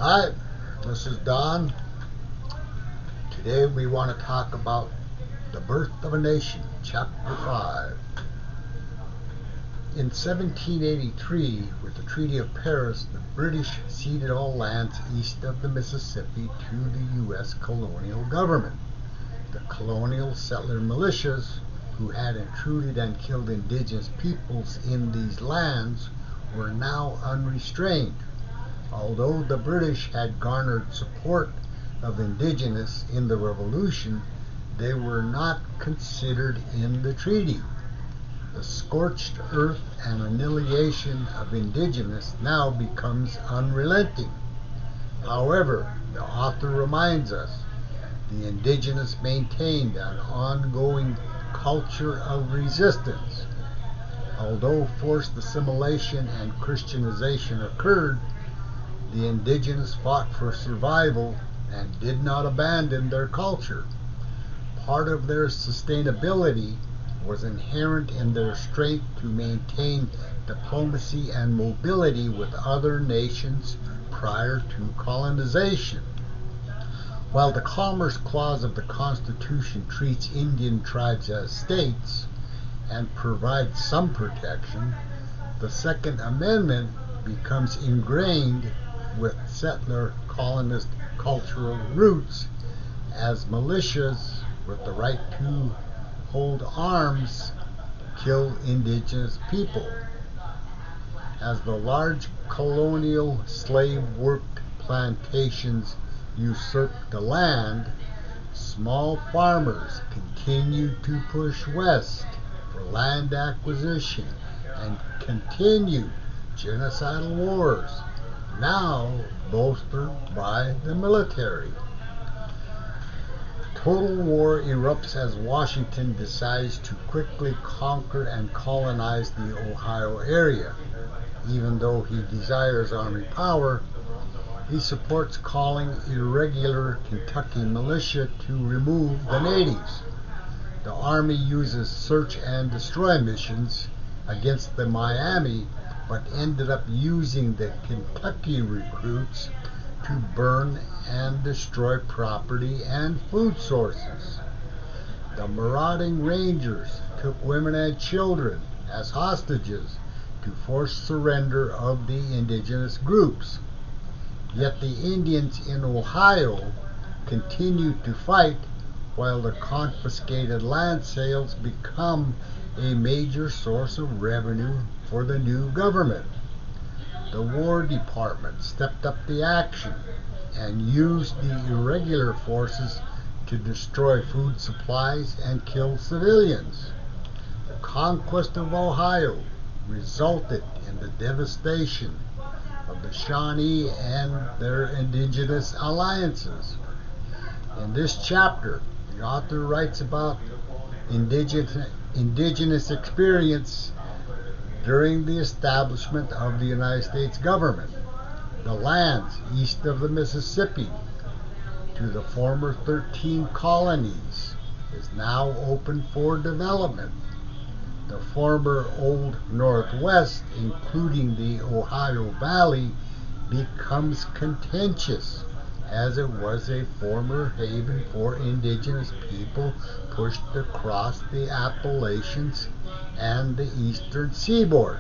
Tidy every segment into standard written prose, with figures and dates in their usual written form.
Hi, this is Don. Today we want to talk about The Birth of a Nation, Chapter 5. In 1783, with the Treaty of Paris, the British ceded all lands east of the Mississippi to the U.S. colonial government. The colonial settler militias, who had intruded and killed indigenous peoples in these lands, were now unrestrained. Although the British had garnered support of Indigenous in the Revolution, they were not considered in the treaty. The scorched earth and annihilation of Indigenous now becomes unrelenting. However, the author reminds us the Indigenous maintained an ongoing culture of resistance. Although forced assimilation and Christianization occurred, the Indigenous fought for survival and did not abandon their culture. Part of their sustainability was inherent in their strength to maintain diplomacy and mobility with other nations prior to colonization. While the Commerce Clause of the Constitution treats Indian tribes as states and provides some protection, the Second Amendment becomes ingrained with settler colonist cultural roots as militias with the right to hold arms kill indigenous people. As the large colonial slave-worked plantations usurped the land, small farmers continued to push west for land acquisition and continued genocidal wars, now bolstered by the military. Total war erupts as Washington decides to quickly conquer and colonize the Ohio area. Even though he desires army power, he supports calling irregular Kentucky militia to remove the natives. The Army uses search and destroy missions against the Miami, but ended up using the Kentucky recruits to burn and destroy property and food sources. The marauding Rangers took women and children as hostages to force surrender of the indigenous groups. Yet the Indians in Ohio continued to fight while the confiscated land sales become a major source of revenue for the new government. The War Department stepped up the action and used the irregular forces to destroy food supplies and kill civilians. The conquest of Ohio resulted in the devastation of the Shawnee and their indigenous alliances. In this chapter, the author writes about indigenous experience during the establishment of the United States government. The lands east of the Mississippi to the former 13 colonies is now open for development. The former Old Northwest, including the Ohio Valley, becomes contentious as it was a former haven for indigenous people pushed across the Appalachians and the eastern seaboard.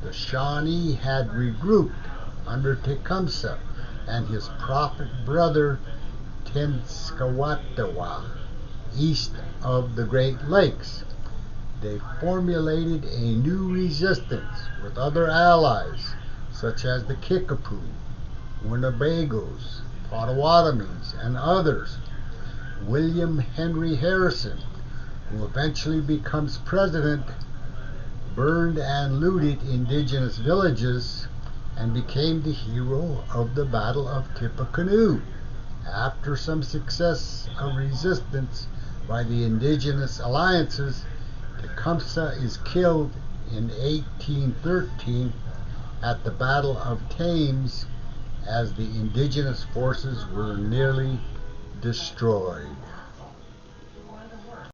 The Shawnee had regrouped under Tecumseh and his prophet brother Tenskwatawa east of the Great Lakes. They formulated a new resistance with other allies such as the Kickapoo, Winnebagos, Potawatomis, and others. William Henry Harrison, who eventually becomes president, burned and looted indigenous villages and became the hero of the Battle of Tippecanoe. After some success of resistance by the indigenous alliances, Tecumseh is killed in 1813 at the Battle of Thames as the indigenous forces were nearly destroyed.